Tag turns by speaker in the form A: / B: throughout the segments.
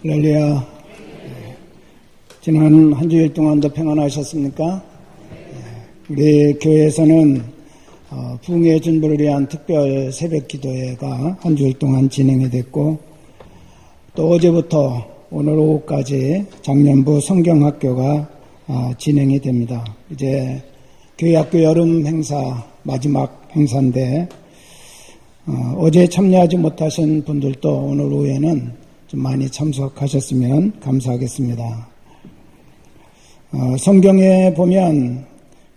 A: 할렐루야. 지난 한 주일 동안도 평안하셨습니까? 우리 교회에서는 부흥의 준비를 위한 특별 새벽 기도회가 한 주일 동안 진행이 됐고, 또 어제부터 오늘 오후까지 작년부 성경학교가 진행이 됩니다. 이제 교회학교 여름 행사 마지막 행사인데, 어제 참여하지 못하신 분들도 오늘 오후에는 좀 많이 참석하셨으면 감사하겠습니다. 성경에 보면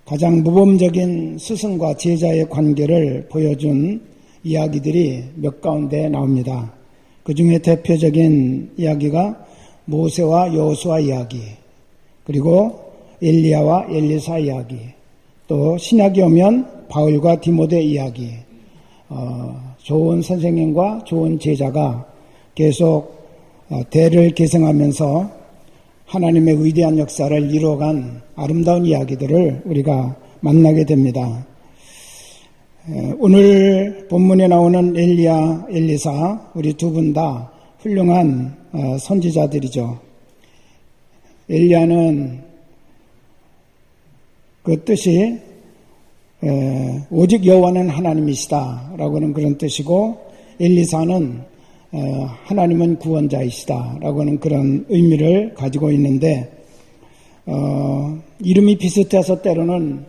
A: 가장 모범적인 스승과 제자의 관계를 보여준 이야기들이 몇 가운데 나옵니다. 그 중에 대표적인 이야기가 모세와 여호수아 이야기, 그리고 엘리야와 엘리사 이야기, 또 신약에 오면 바울과 디모데 이야기, 좋은 선생님과 좋은 제자가 계속 대를 계승하면서 하나님의 위대한 역사를 이루어간 아름다운 이야기들을 우리가 만나게 됩니다. 오늘 본문에 나오는 엘리야, 엘리사 우리 두 분 다 훌륭한 선지자들이죠. 엘리야는 그 뜻이 오직 여호와는 하나님이시다 라고는 그런 뜻이고, 엘리사는 하나님은 구원자이시다 라고는 그런 의미를 가지고 있는데, 이름이 비슷해서 때로는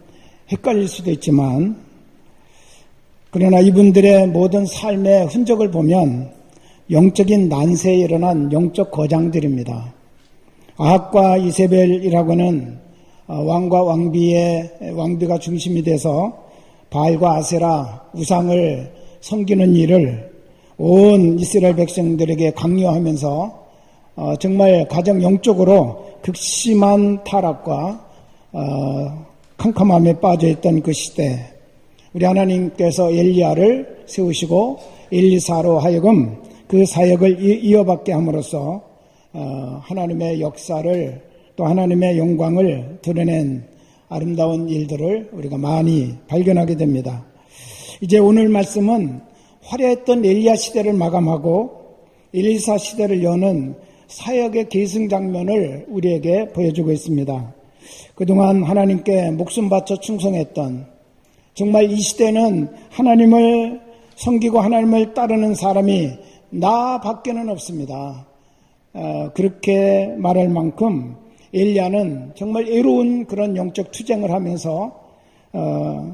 A: 헷갈릴 수도 있지만, 그러나 이분들의 모든 삶의 흔적을 보면 영적인 난세에 일어난 영적 거장들입니다. 아합과 이세벨이라고는 왕과 왕비가 중심이 돼서 바알과 아세라 우상을 섬기는 일을 온 이스라엘 백성들에게 강요하면서 정말 가장 영적으로 극심한 타락과 캄캄함에 빠져있던 그 시대, 우리 하나님께서 엘리야를 세우시고 엘리사로 하여금 그 사역을 이어받게 함으로써 하나님의 역사를, 또 하나님의 영광을 드러낸 아름다운 일들을 우리가 많이 발견하게 됩니다. 이제 오늘 말씀은 화려했던 엘리야 시대를 마감하고 엘리사 시대를 여는 사역의 계승 장면을 우리에게 보여주고 있습니다. 그동안 하나님께 목숨 바쳐 충성했던, 정말 이 시대는 하나님을 섬기고 하나님을 따르는 사람이 나 밖에는 없습니다. 그렇게 말할 만큼 엘리야는 정말 애로운 그런 영적 투쟁을 하면서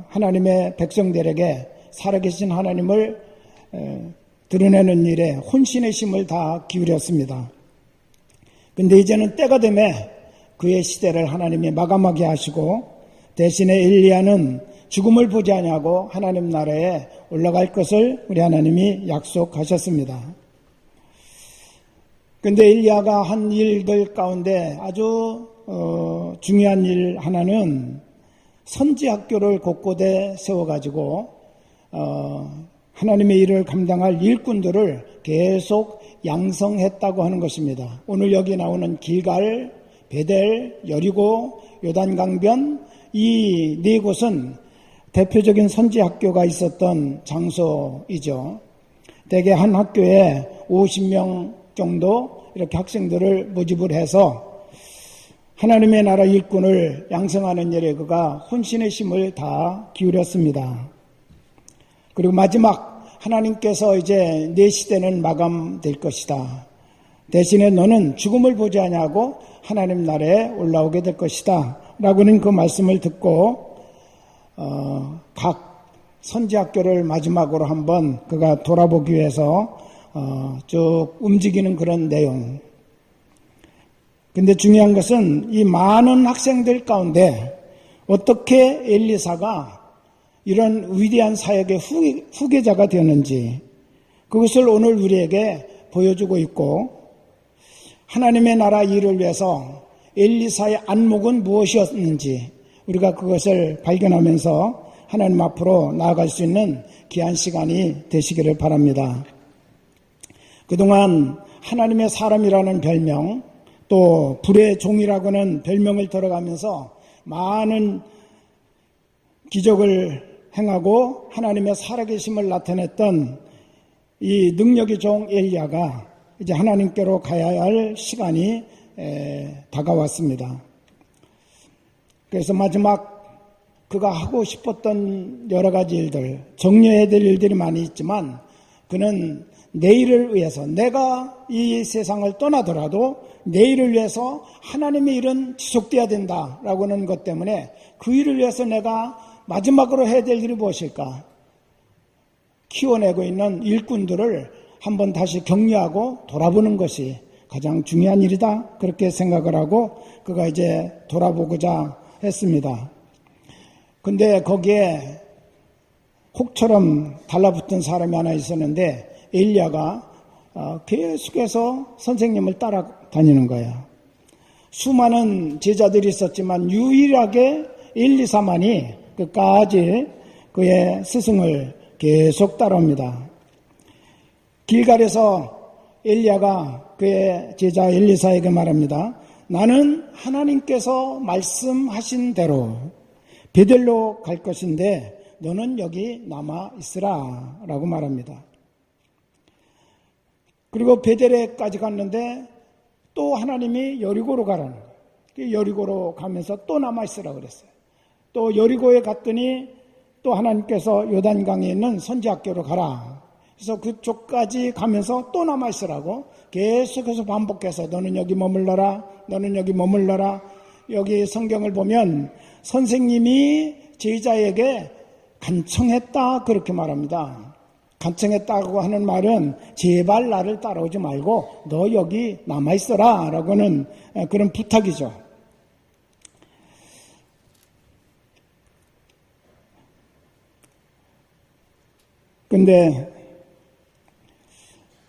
A: 하나님의 백성들에게 살아계신 하나님을 드러내는 일에 혼신의 힘을 다 기울였습니다. 근데 이제는 때가 되매 그의 시대를 하나님이 마감하게 하시고, 대신에 엘리야는 죽음을 보지 아니하고 하나님 나라에 올라갈 것을 우리 하나님이 약속하셨습니다. 근데 엘리야가 한 일들 가운데 아주 중요한 일 하나는 선지학교를 곳곳에 세워가지고 하나님의 일을 감당할 일꾼들을 계속 양성했다고 하는 것입니다. 오늘 여기 나오는 길갈, 베델, 여리고, 요단강변, 이 네 곳은 대표적인 선지학교가 있었던 장소이죠. 대개 한 학교에 50명 정도 이렇게 학생들을 모집을 해서 하나님의 나라 일꾼을 양성하는 일에 그가 혼신의 힘을 다 기울였습니다. 그리고 마지막 하나님께서 이제 내 시대는 마감될 것이다. 대신에 너는 죽음을 보지 아니하고 하나님 나라에 올라오게 될 것이다 라고는 그 말씀을 듣고 각 선지학교를 마지막으로 한번 그가 돌아보기 위해서 쭉 움직이는 그런 내용. 근데 중요한 것은 이 많은 학생들 가운데 어떻게 엘리사가 이런 위대한 사역의 후계자가 되었는지, 그것을 오늘 우리에게 보여주고 있고, 하나님의 나라 일을 위해서 엘리사의 안목은 무엇이었는지 우리가 그것을 발견하면서 하나님 앞으로 나아갈 수 있는 귀한 시간이 되시기를 바랍니다. 그동안 하나님의 사람이라는 별명, 또 불의 종이라고는 별명을 들어가면서 많은 기적을 행하고 하나님의 살아계심을 나타냈던 이 능력의 종 엘리야가 이제 하나님께로 가야 할 시간이 다가왔습니다. 그래서 마지막 그가 하고 싶었던 여러 가지 일들, 정리해야 될 일들이 많이 있지만 그는 내일을 위해서, 내가 이 세상을 떠나더라도 내일을 위해서 하나님의 일은 지속돼야 된다라고 하는 것 때문에 그 일을 위해서 내가 마지막으로 해야 될 일이 무엇일까? 키워내고 있는 일꾼들을 한번 다시 격려하고 돌아보는 것이 가장 중요한 일이다. 그렇게 생각을 하고 그가 이제 돌아보고자 했습니다. 근데 거기에 혹처럼 달라붙은 사람이 하나 있었는데 엘리야가 계속해서 선생님을 따라다니는 거예요. 수많은 제자들이 있었지만 유일하게 엘리사만이 끝까지 그의 스승을 계속 따라옵니다. 길갈에서 엘리야가 그의 제자 엘리사에게 말합니다. 나는 하나님께서 말씀하신 대로 베델로 갈 것인데 너는 여기 남아 있으라 라고 말합니다. 그리고 베델에까지 갔는데 또 하나님이 여리고로 가라는 거예요. 여리고로 가면서 또 남아 있으라 그랬어요. 또 여리고에 갔더니 또 하나님께서 요단강에 있는 선지학교로 가라. 그래서 그쪽까지 가면서 또 남아 있으라고 계속해서 반복해서 너는 여기 머물러라, 너는 여기 머물러라. 여기 성경을 보면 선생님이 제자에게 간청했다 그렇게 말합니다. 간청했다고 하는 말은 제발 나를 따라오지 말고 너 여기 남아있어라 라고 하는 그런 부탁이죠. 근데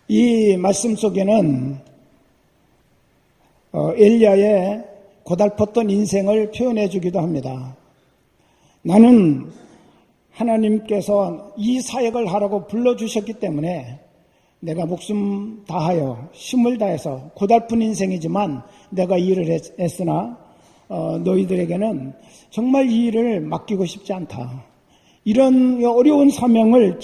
A: 이 말씀 속에는 엘리야의 고달팠던 인생을 표현해 주기도 합니다. 나는 하나님께서 이 사역을 하라고 불러주셨기 때문에 내가 목숨 다하여 힘을 다해서 고달픈 인생이지만 내가 이 일을 했으나 너희들에게는 정말 이 일을 맡기고 싶지 않다. 이런 어려운 사명을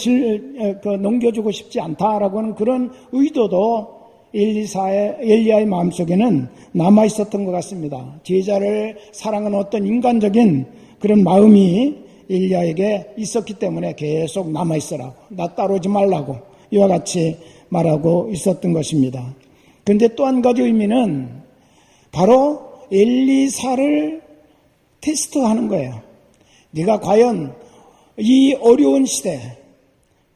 A: 넘겨주고 싶지 않다라고 하는 그런 의도도 엘리야의 마음속에는 남아있었던 것 같습니다. 제자를 사랑하는 어떤 인간적인 그런 마음이 엘리야에게 있었기 때문에 계속 남아있으라고, 나 따라오지 말라고 이와 같이 말하고 있었던 것입니다. 그런데 또 한 가지 의미는 바로 엘리사를 테스트하는 거예요. 네가 과연 이 어려운 시대,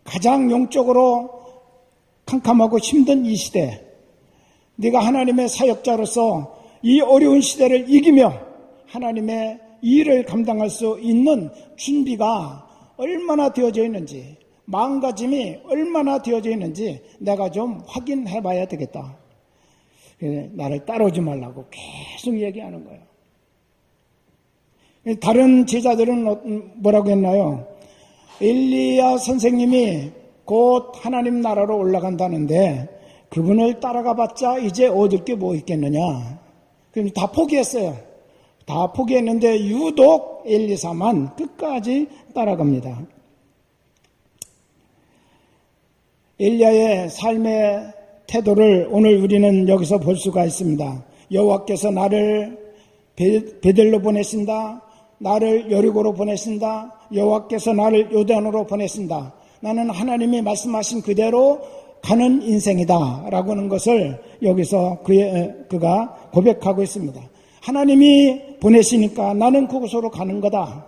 A: 가장 영적으로 캄캄하고 힘든 이 시대, 네가 하나님의 사역자로서 이 어려운 시대를 이기며 하나님의 일을 감당할 수 있는 준비가 얼마나 되어져 있는지, 마음가짐이 얼마나 되어져 있는지 내가 좀 확인해 봐야 되겠다. 나를 따라오지 말라고 계속 얘기하는 거예요. 다른 제자들은 뭐라고 했나요? 엘리야 선생님이 곧 하나님 나라로 올라간다는데 그분을 따라가 봤자 이제 얻을 게 뭐 있겠느냐. 그럼 다 포기했어요. 다 포기했는데 유독 엘리사만 끝까지 따라갑니다. 엘리야의 삶의 태도를 오늘 우리는 여기서 볼 수가 있습니다. 여호와께서 나를 베델로 보내신다. 나를 여리고로 보내신다. 여호와께서 나를 요단으로 보내신다. 나는 하나님이 말씀하신 그대로 가는 인생이다 라고 하는 것을 여기서 그가 고백하고 있습니다. 하나님이 보내시니까 나는 그곳으로 가는 거다.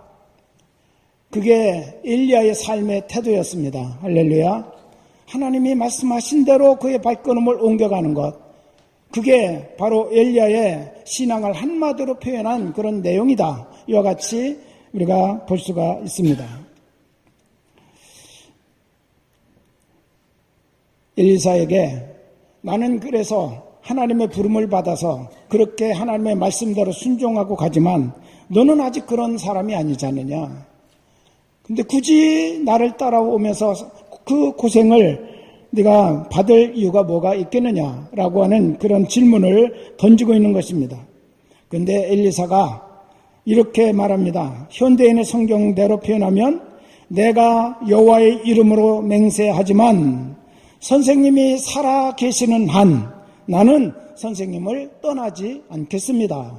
A: 그게 엘리야의 삶의 태도였습니다. 할렐루야. 하나님이 말씀하신 대로 그의 발걸음을 옮겨가는 것, 그게 바로 엘리야의 신앙을 한마디로 표현한 그런 내용이다. 이와 같이 우리가 볼 수가 있습니다. 엘리사에게 나는 그래서 하나님의 부름을 받아서 그렇게 하나님의 말씀대로 순종하고 가지만 너는 아직 그런 사람이 아니지 않느냐. 근데 굳이 나를 따라오면서 그 고생을 네가 받을 이유가 뭐가 있겠느냐라고 하는 그런 질문을 던지고 있는 것입니다. 그런데 엘리사가 이렇게 말합니다. 현대인의 성경대로 표현하면 내가 여호와의 이름으로 맹세하지만 선생님이 살아 계시는 한 나는 선생님을 떠나지 않겠습니다.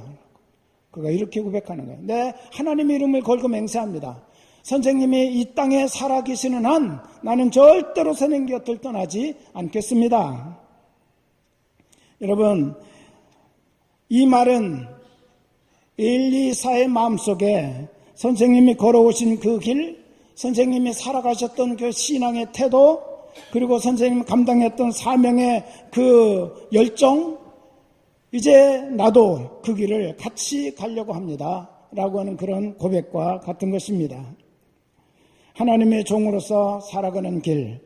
A: 그가 이렇게 고백하는 거예요. 네, 하나님의 이름을 걸고 맹세합니다. 선생님이 이 땅에 살아 계시는 한 나는 절대로 선생님 곁을 떠나지 않겠습니다. 여러분, 이 말은 엘리사의 마음속에 선생님이 걸어오신 그 길, 선생님이 살아가셨던 그 신앙의 태도, 그리고 선생님이 감당했던 사명의 그 열정, 이제 나도 그 길을 같이 가려고 합니다 라고 하는 그런 고백과 같은 것입니다. 하나님의 종으로서 살아가는 길,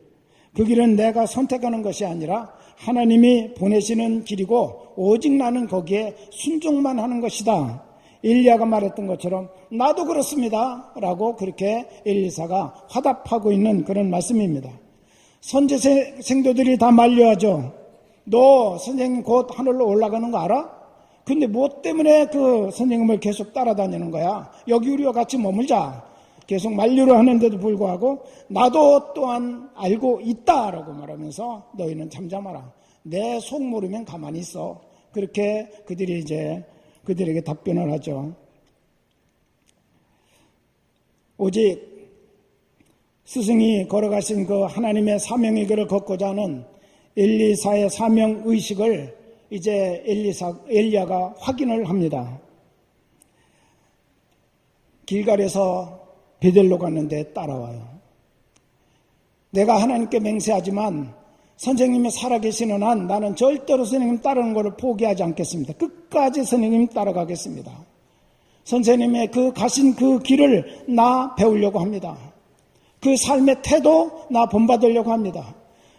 A: 그 길은 내가 선택하는 것이 아니라 하나님이 보내시는 길이고 오직 나는 거기에 순종만 하는 것이다. 엘리야가 말했던 것처럼 나도 그렇습니다 라고 그렇게 엘리사가 화답하고 있는 그런 말씀입니다. 선지 생도들이 다 만류하죠. 너 선생님 곧 하늘로 올라가는 거 알아? 근데 뭐 때문에 그 선생님을 계속 따라다니는 거야? 여기 우리와 같이 머물자. 계속 만류를 하는데도 불구하고 나도 또한 알고 있다라고 말하면서 너희는 잠잠하라. 내 속 모르면 가만히 있어. 그렇게 그들이 이제 그들에게 답변을 하죠. 오직 스승이 걸어가신 그 하나님의 사명의 길을 걷고자 하는 엘리사의 사명 의식을 이제 엘리야가 확인을 합니다. 길갈에서 베델로 갔는데 따라와요. 내가 하나님께 맹세하지만 선생님이 살아계시는 한 나는 절대로 선생님 따르는 것을 포기하지 않겠습니다. 끝까지 선생님 따라가겠습니다. 선생님의 그 가신 그 길을 나 배우려고 합니다. 그 삶의 태도 나 본받으려고 합니다.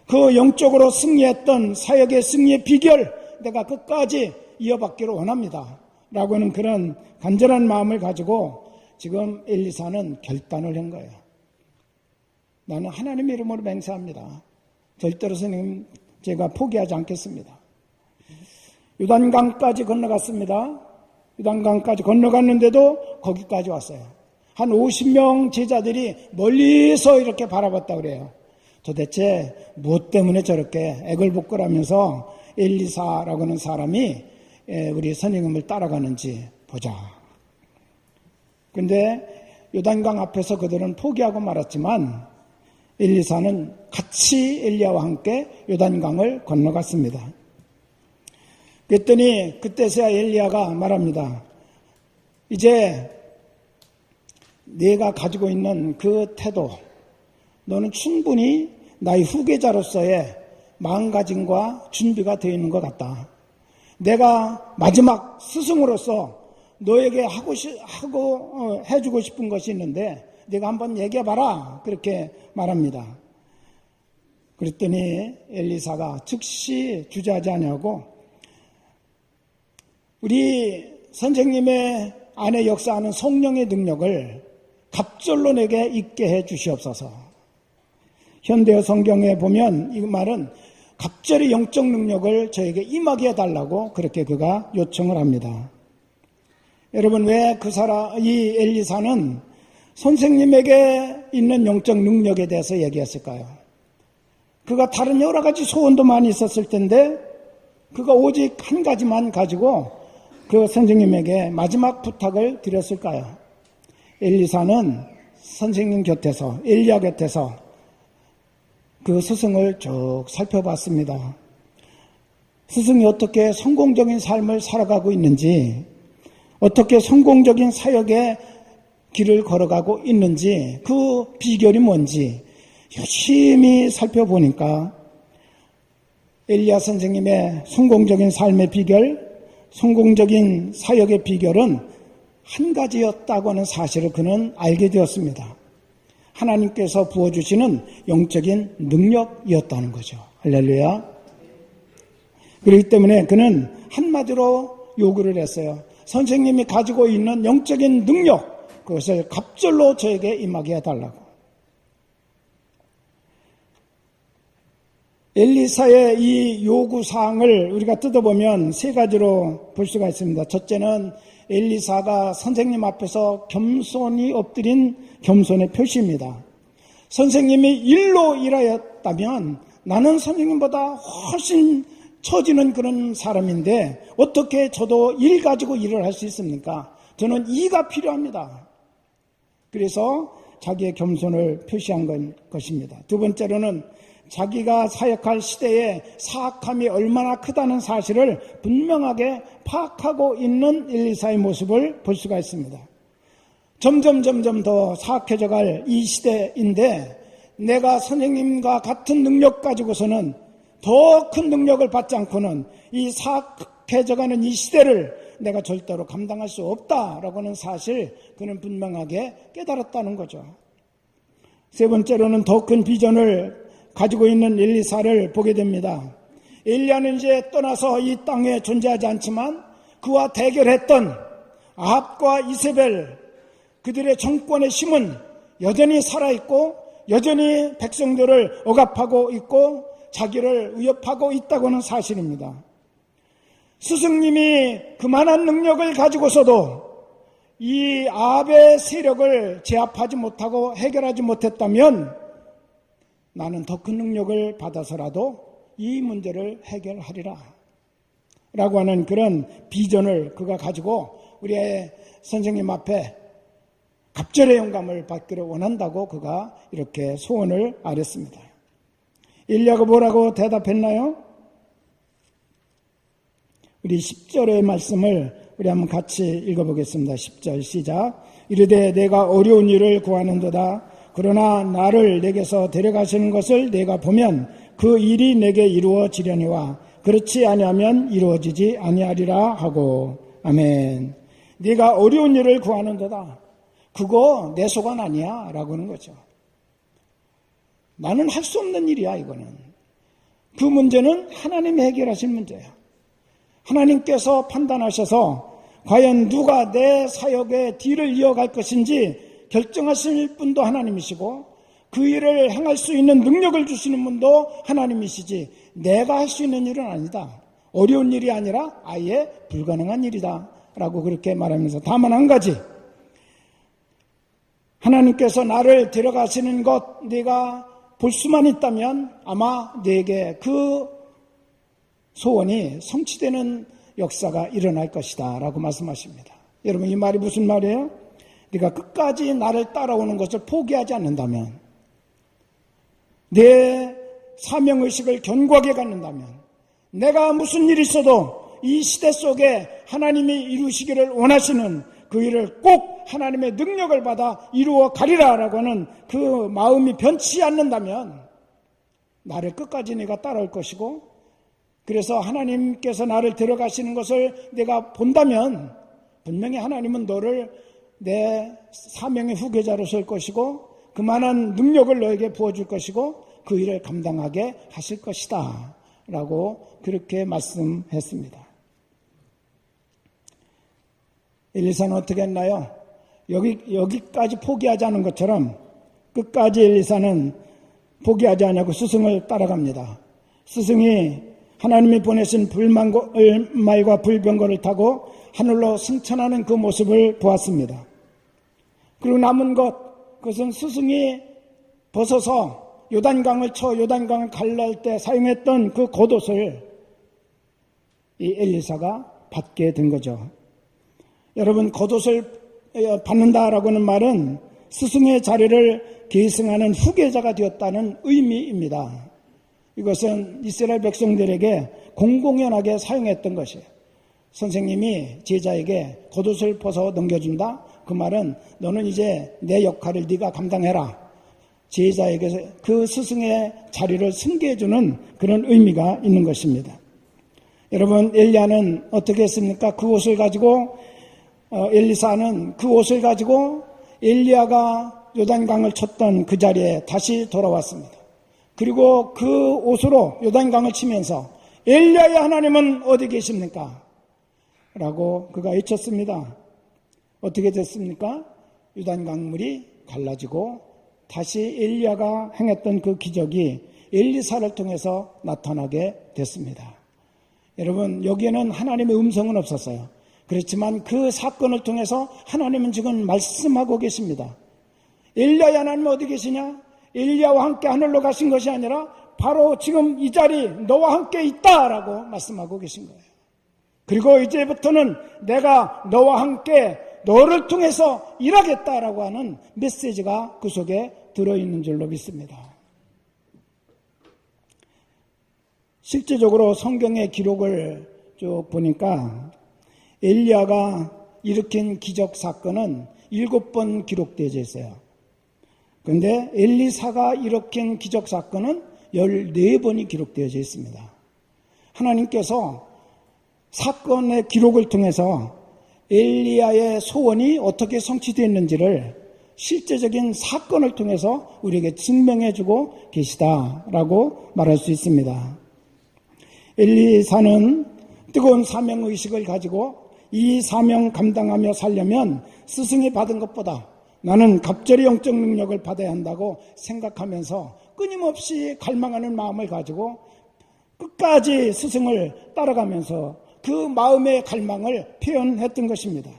A: 그 영적으로 승리했던 사역의 승리의 비결 내가 끝까지 이어받기를 원합니다. 라고 하는 그런 간절한 마음을 가지고 지금 엘리사는 결단을 한 거예요. 나는 하나님의 이름으로 맹세합니다. 절대로 선생님 제가 포기하지 않겠습니다. 요단강까지 건너갔습니다. 요단강까지 건너갔는데도 거기까지 왔어요. 한 50명 제자들이 멀리서 이렇게 바라봤다고 그래요. 도대체 무엇 때문에 저렇게 애걸복걸하면서 엘리사라고 하는 사람이 우리 선생님을 따라가는지 보자. 그런데 요단강 앞에서 그들은 포기하고 말았지만 엘리사는 같이 엘리야와 함께 요단강을 건너갔습니다. 그랬더니 그때서야 엘리야가 말합니다. 이제 네가 가지고 있는 그 태도, 너는 충분히 나의 후계자로서의 마음가짐과 준비가 되어 있는 것 같다. 내가 마지막 스승으로서 너에게 해주고 싶은 것이 있는데 네가 한번 얘기해봐라. 그렇게 말합니다. 그랬더니 엘리사가 즉시 주저하지 아니하고 우리 선생님의 안에 역사하는 성령의 능력을 갑절로 내게 있게 해 주시옵소서. 현대어 성경에 보면 이 말은 갑절의 영적 능력을 저에게 임하게 해달라고 그렇게 그가 요청을 합니다. 여러분, 왜 이 엘리사는 선생님에게 있는 영적 능력에 대해서 얘기했을까요? 그가 다른 여러 가지 소원도 많이 있었을 텐데 그가 오직 한 가지만 가지고 그 선생님에게 마지막 부탁을 드렸을까요? 엘리사는 선생님 곁에서, 엘리야 곁에서 그 스승을 쭉 살펴봤습니다. 스승이 어떻게 성공적인 삶을 살아가고 있는지, 어떻게 성공적인 사역의 길을 걸어가고 있는지, 그 비결이 뭔지 열심히 살펴보니까 엘리야 선생님의 성공적인 삶의 비결, 성공적인 사역의 비결은 한 가지였다고 하는 사실을 그는 알게 되었습니다. 하나님께서 부어주시는 영적인 능력이었다는 거죠. 할렐루야. 그렇기 때문에 그는 한마디로 요구를 했어요. 선생님이 가지고 있는 영적인 능력, 그것을 갑절로 저에게 임하게 해달라고. 엘리사의 이 요구사항을 우리가 뜯어보면 세 가지로 볼 수가 있습니다. 첫째는 엘리사가 선생님 앞에서 겸손히 엎드린 겸손의 표시입니다. 선생님이 일로 일하였다면 나는 선생님보다 훨씬 처지는 그런 사람인데 어떻게 저도 일 가지고 일을 할 수 있습니까? 저는 이가 필요합니다. 그래서 자기의 겸손을 표시한 것입니다. 두 번째로는 자기가 사역할 시대에 사악함이 얼마나 크다는 사실을 분명하게 파악하고 있는 엘리사의 모습을 볼 수가 있습니다. 점점 더 사악해져 갈 이 시대인데 내가 선생님과 같은 능력 가지고서는 더 큰 능력을 받지 않고는 이 사악해져가는 이 시대를 내가 절대로 감당할 수 없다라고 하는 사실 그는 분명하게 깨달았다는 거죠. 세 번째로는 더 큰 비전을 가지고 있는 엘리사를 보게 됩니다. 엘리야는 이제 떠나서 이 땅에 존재하지 않지만 그와 대결했던 아합과 이세벨 그들의 정권의 힘은 여전히 살아있고 여전히 백성들을 억압하고 있고 자기를 위협하고 있다고 하는 사실입니다. 스승님이 그만한 능력을 가지고서도 이 아합의 세력을 제압하지 못하고 해결하지 못했다면 나는 더 큰 능력을 받아서라도 이 문제를 해결하리라 라고 하는 그런 비전을 그가 가지고 우리의 선생님 앞에 갑절의 영감을 받기를 원한다고 그가 이렇게 소원을 아렸습니다. 엘리야가 뭐라고 대답했나요? 우리 10절의 말씀을 우리 한번 같이 읽어보겠습니다. 10절 시작. 이르되 내가 어려운 일을 구하는도다. 그러나 나를 내게서 데려가시는 것을 내가 보면 그 일이 내게 이루어지려니와 그렇지 아니하면 이루어지지 아니하리라 하고. 아멘. 네가 어려운 일을 구하는도다. 그거 내 소관 아니야 라고 하는 거죠. 나는 할 수 없는 일이야 이거는. 그 문제는 하나님이 해결하실 문제야. 하나님께서 판단하셔서 과연 누가 내 사역의 뒤를 이어갈 것인지 결정하실 분도 하나님이시고 그 일을 행할 수 있는 능력을 주시는 분도 하나님이시지 내가 할 수 있는 일은 아니다. 어려운 일이 아니라 아예 불가능한 일이다 라고 그렇게 말하면서 다만 한 가지 하나님께서 나를 데려가시는 것 네가 볼 수만 있다면 아마 네게 그 소원이 성취되는 역사가 일어날 것이다 라고 말씀하십니다. 여러분 이 말이 무슨 말이에요? 네가 끝까지 나를 따라오는 것을 포기하지 않는다면 내 사명의식을 견고하게 갖는다면 내가 무슨 일이 있어도 이 시대 속에 하나님이 이루시기를 원하시는 그 일을 꼭 하나님의 능력을 받아 이루어 가리라 라고 하는 그 마음이 변치 않는다면 나를 끝까지 내가 따라올 것이고 그래서 하나님께서 나를 데려가시는 것을 내가 본다면 분명히 하나님은 너를 내 사명의 후계자로 설 것이고 그만한 능력을 너에게 부어줄 것이고 그 일을 감당하게 하실 것이다 라고 그렇게 말씀했습니다. 엘리사는 어떻게 했나요? 여기까지 포기하지 않은 것처럼 끝까지 엘리사는 포기하지 않냐고 스승을 따라갑니다. 스승이 하나님이 보내신 불말과 불병거를 타고 하늘로 승천하는 그 모습을 보았습니다. 그리고 남은 그것은 스승이 벗어서 요단강을 요단강을 갈랄 때 사용했던 그 겉옷을 이 엘리사가 받게 된 거죠. 여러분 겉옷을 받는다라고 하는 말은 스승의 자리를 계승하는 후계자가 되었다는 의미입니다. 이것은 이스라엘 백성들에게 공공연하게 사용했던 것이에요. 선생님이 제자에게 겉옷을 벗어 넘겨준다. 그 말은 너는 이제 내 역할을 네가 감당해라. 제자에게 그 스승의 자리를 승계해주는 그런 의미가 있는 것입니다. 여러분 엘리야는 어떻게 했습니까? 그 옷을 가지고 엘리사는 그 옷을 가지고 엘리야가 요단강을 쳤던 그 자리에 다시 돌아왔습니다. 그리고 그 옷으로 요단강을 치면서 엘리야의 하나님은 어디 계십니까? 라고 그가 외쳤습니다. 어떻게 됐습니까? 요단강물이 갈라지고 다시 엘리야가 행했던 그 기적이 엘리사를 통해서 나타나게 됐습니다. 여러분 여기에는 하나님의 음성은 없었어요. 그렇지만 그 사건을 통해서 하나님은 지금 말씀하고 계십니다. 엘리야의 하나님 어디 계시냐? 엘리야와 함께 하늘로 가신 것이 아니라 바로 지금 이 자리 너와 함께 있다라고 말씀하고 계신 거예요. 그리고 이제부터는 내가 너와 함께 너를 통해서 일하겠다라고 하는 메시지가 그 속에 들어있는 줄로 믿습니다. 실제적으로 성경의 기록을 쭉 보니까 엘리야가 일으킨 기적 사건은 7번 기록되어져 있어요. 그런데 엘리사가 일으킨 기적 사건은 14번이 기록되어져 있습니다. 하나님께서 사건의 기록을 통해서 엘리야의 소원이 어떻게 성취되었는지를 실제적인 사건을 통해서 우리에게 증명해주고 계시다라고 말할 수 있습니다. 엘리사는 뜨거운 사명의식을 가지고 이 사명 감당하며 살려면 스승이 받은 것보다 나는 갑절의 영적 능력을 받아야 한다고 생각하면서 끊임없이 갈망하는 마음을 가지고 끝까지 스승을 따라가면서 그 마음의 갈망을 표현했던 것입니다.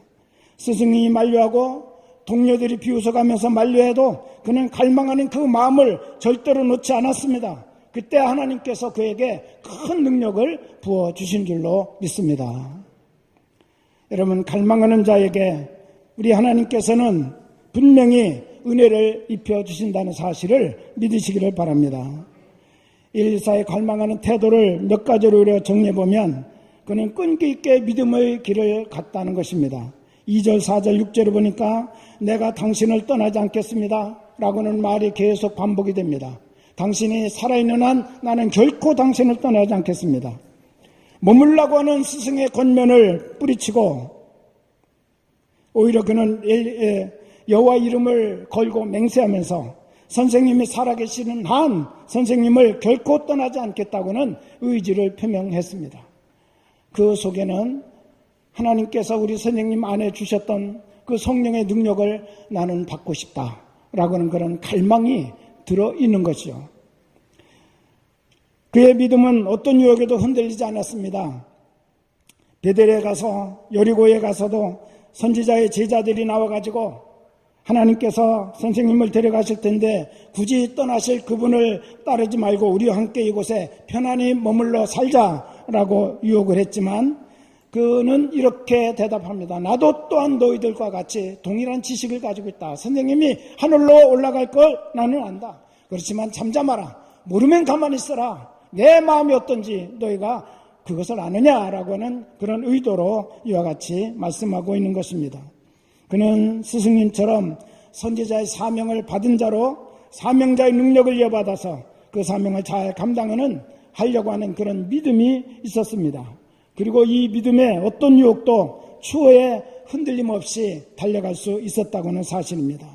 A: 스승이 만류하고 동료들이 비웃어가면서 만류해도 그는 갈망하는 그 마음을 절대로 놓지 않았습니다. 그때 하나님께서 그에게 큰 능력을 부어주신 줄로 믿습니다. 여러분, 갈망하는 자에게 우리 하나님께서는 분명히 은혜를 입혀주신다는 사실을 믿으시기를 바랍니다. 엘리사의 갈망하는 태도를 몇 가지로 우리가 정리해보면 그는 끈기 있게 믿음의 길을 갔다는 것입니다. 2절, 4절, 6절을 보니까 내가 당신을 떠나지 않겠습니다 라고는 말이 계속 반복이 됩니다. 당신이 살아있는 한 나는 결코 당신을 떠나지 않겠습니다. 머물라고 하는 스승의 권면을 뿌리치고 오히려 그는 여호와 이름을 걸고 맹세하면서 선생님이 살아계시는 한 선생님을 결코 떠나지 않겠다고는 의지를 표명했습니다. 그 속에는 하나님께서 우리 선생님 안에 주셨던 그 성령의 능력을 나는 받고 싶다라고는 그런 갈망이 들어있는 것이죠. 그의 믿음은 어떤 유혹에도 흔들리지 않았습니다. 베델에 가서 여리고에 가서도 선지자의 제자들이 나와가지고 하나님께서 선생님을 데려가실 텐데 굳이 떠나실 그분을 따르지 말고 우리와 함께 이곳에 편안히 머물러 살자라고 유혹을 했지만 그는 이렇게 대답합니다. 나도 또한 너희들과 같이 동일한 지식을 가지고 있다. 선생님이 하늘로 올라갈 걸 나는 안다. 그렇지만 잠잠하라. 모르면 가만히 있어라. 내 마음이 어떤지 너희가 그것을 아느냐라고 하는 그런 의도로 이와 같이 말씀하고 있는 것입니다. 그는 스승님처럼 선지자의 사명을 받은 자로 사명자의 능력을 이어받아서 그 사명을 잘 하려고 하는 그런 믿음이 있었습니다. 그리고 이 믿음에 어떤 유혹도 추호에 흔들림 없이 달려갈 수 있었다고 하는 사실입니다.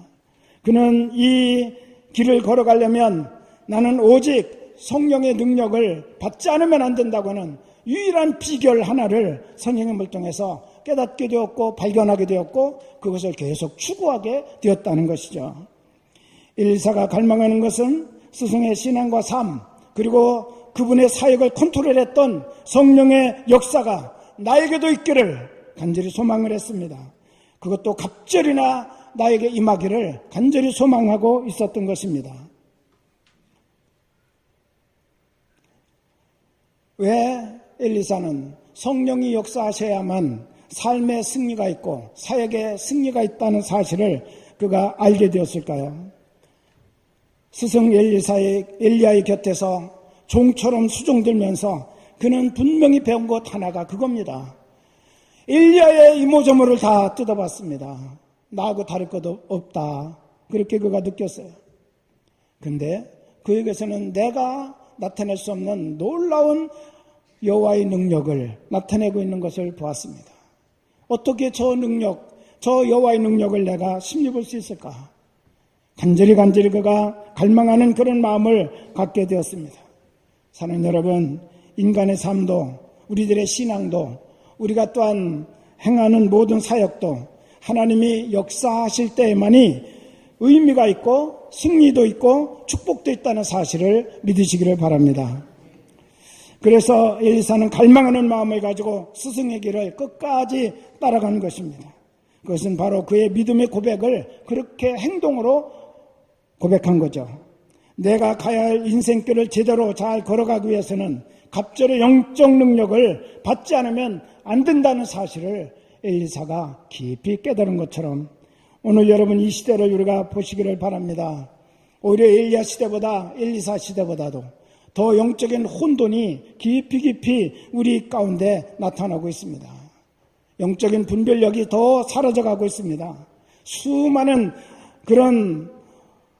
A: 그는 이 길을 걸어가려면 나는 오직 성령의 능력을 받지 않으면 안 된다고 하는 유일한 비결 하나를 선생님을 통해서 깨닫게 되었고 발견하게 되었고 그것을 계속 추구하게 되었다는 것이죠. 엘리사가 갈망하는 것은 스승의 신앙과 삶 그리고 그분의 사역을 컨트롤했던 성령의 역사가 나에게도 있기를 간절히 소망을 했습니다. 그것도 갑절이나 나에게 임하기를 간절히 소망하고 있었던 것입니다. 왜 엘리사는 성령이 역사하셔야만 삶의 승리가 있고 사역의 승리가 있다는 사실을 그가 알게 되었을까요? 스승 엘리야의 곁에서 종처럼 수종들면서 그는 분명히 배운 것 하나가 그겁니다. 엘리야의 이모저모를 다 뜯어봤습니다. 나하고 다를 것도 없다. 그렇게 그가 느꼈어요. 근데 그에게서는 내가 나타낼 수 없는 놀라운 여호와의 능력을 나타내고 있는 것을 보았습니다. 어떻게 저 여호와의 능력을 내가 심입을 수 있을까? 간절히 그가 갈망하는 그런 마음을 갖게 되었습니다. 사랑하는 여러분, 인간의 삶도 우리들의 신앙도 우리가 또한 행하는 모든 사역도 하나님이 역사하실 때에만이 의미가 있고 승리도 있고 축복도 있다는 사실을 믿으시기를 바랍니다. 그래서 엘리사는 갈망하는 마음을 가지고 스승의 길을 끝까지 따라가는 것입니다. 그것은 바로 그의 믿음의 고백을 그렇게 행동으로 고백한 거죠. 내가 가야 할 인생길을 제대로 잘 걸어가기 위해서는 갑절의 영적 능력을 받지 않으면 안 된다는 사실을 엘리사가 깊이 깨달은 것처럼 오늘 여러분 이 시대를 우리가 보시기를 바랍니다. 오히려 엘리야 시대보다 엘리사 시대보다도 더 영적인 혼돈이 깊이 우리 가운데 나타나고 있습니다. 영적인 분별력이 더 사라져가고 있습니다. 수많은 그런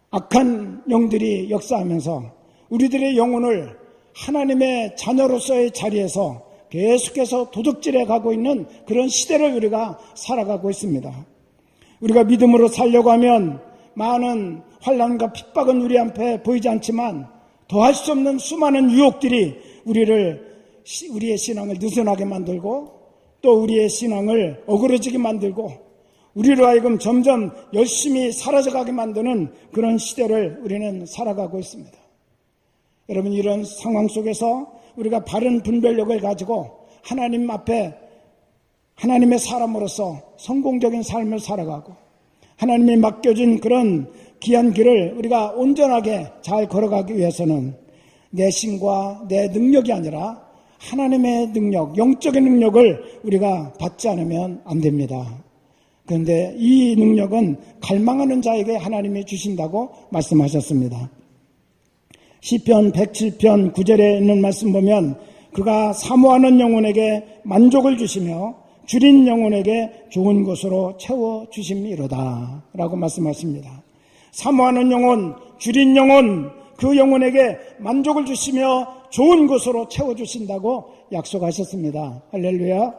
A: 악한 영들이 역사하면서 우리들의 영혼을 하나님의 자녀로서의 자리에서 계속해서 도둑질해 가고 있는 그런 시대를 우리가 살아가고 있습니다. 우리가 믿음으로 살려고 하면 많은 환난과 핍박은 우리 앞에 보이지 않지만 더할 수 없는 수많은 유혹들이 우리의 신앙을 느슨하게 만들고 또 우리의 신앙을 어그러지게 만들고 우리로 하여금 점점 열심히 사라져가게 만드는 그런 시대를 우리는 살아가고 있습니다. 여러분, 이런 상황 속에서 우리가 바른 분별력을 가지고 하나님 앞에 하나님의 사람으로서 성공적인 삶을 살아가고 하나님이 맡겨준 그런 귀한 길을 우리가 온전하게 잘 걸어가기 위해서는 내 신과 내 능력이 아니라 하나님의 능력, 영적인 능력을 우리가 받지 않으면 안 됩니다. 그런데 이 능력은 갈망하는 자에게 하나님이 주신다고 말씀하셨습니다. 시편 107편 9절에 있는 말씀 보면 그가 사모하는 영혼에게 만족을 주시며 줄인 영혼에게 좋은 것으로 채워주심이로다 라고 말씀하십니다. 사모하는 영혼, 줄인 영혼, 그 영혼에게 만족을 주시며 좋은 것으로 채워주신다고 약속하셨습니다. 할렐루야.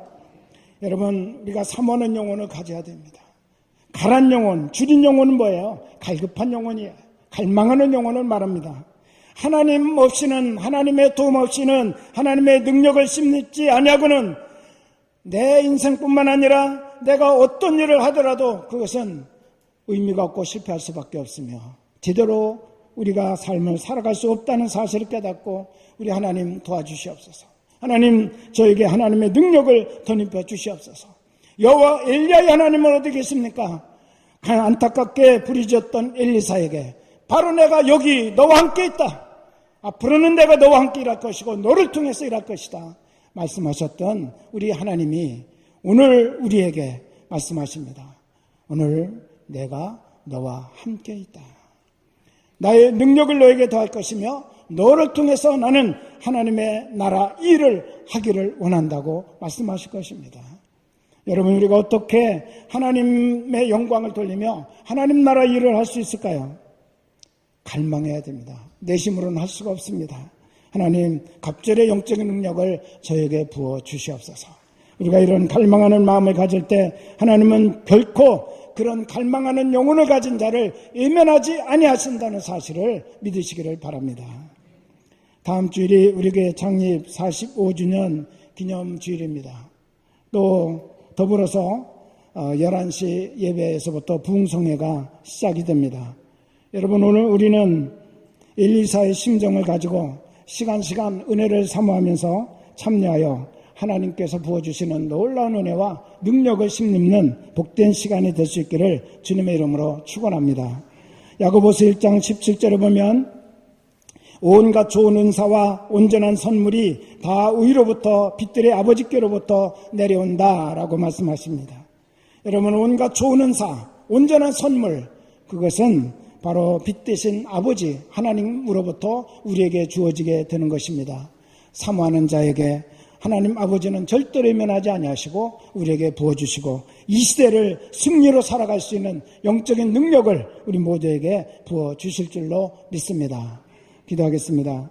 A: 여러분, 우리가 사모하는 영혼을 가져야 됩니다. 가란 영혼, 줄인 영혼은 뭐예요? 갈급한 영혼이에요. 갈망하는 영혼을 말합니다. 하나님 없이는, 하나님의 도움 없이는, 하나님의 능력을 심지 아니하고는 내 인생뿐만 아니라 내가 어떤 일을 하더라도 그것은 의미가 없고 실패할 수밖에 없으며 제대로 우리가 삶을 살아갈 수 없다는 사실을 깨닫고 우리 하나님 도와주시옵소서. 하나님, 저에게 하나님의 능력을 덧입혀 주시옵소서. 여호와 엘리야의 하나님은 어디 계십니까? 안타깝게 부르짖었던 엘리사에게 바로 내가 여기 너와 함께 있다. 앞으로는 내가 너와 함께 일할 것이고 너를 통해서 일할 것이다 말씀하셨던 우리 하나님이 오늘 우리에게 말씀하십니다. 오늘 내가 너와 함께 있다. 나의 능력을 너에게 더할 것이며 너를 통해서 나는 하나님의 나라 일을 하기를 원한다고 말씀하실 것입니다. 여러분, 우리가 어떻게 하나님의 영광을 돌리며 하나님 나라 일을 할 수 있을까요? 갈망해야 됩니다. 내심으로는 할 수가 없습니다. 하나님, 갑절의 영적인 능력을 저에게 부어 주시옵소서. 우리가 이런 갈망하는 마음을 가질 때 하나님은 결코 그런 갈망하는 영혼을 가진 자를 외면하지 아니하신다는 사실을 믿으시기를 바랍니다. 다음 주일이 우리 교회 창립 45주년 기념주일입니다. 또 더불어서 11시 예배에서부터 부흥성회가 시작이 됩니다. 여러분, 오늘 우리는 엘리사의 심정을 가지고 시간 은혜를 사모하면서 참여하여 하나님께서 부어주시는 놀라운 은혜와 능력을 심는 복된 시간이 될 수 있기를 주님의 이름으로 축원합니다. 야고보서 1장 17절에 보면 온갖 좋은 은사와 온전한 선물이 다 위로부터 빛들의 아버지께로부터 내려온다라고 말씀하십니다. 여러분, 온갖 좋은 은사, 온전한 선물, 그것은 바로 빛 대신 아버지 하나님으로부터 우리에게 주어지게 되는 것입니다. 사모하는 자에게 하나님 아버지는 절대로 외면하지 아니하시고 우리에게 부어주시고 이 시대를 승리로 살아갈 수 있는 영적인 능력을 우리 모두에게 부어주실 줄로 믿습니다. 기도하겠습니다.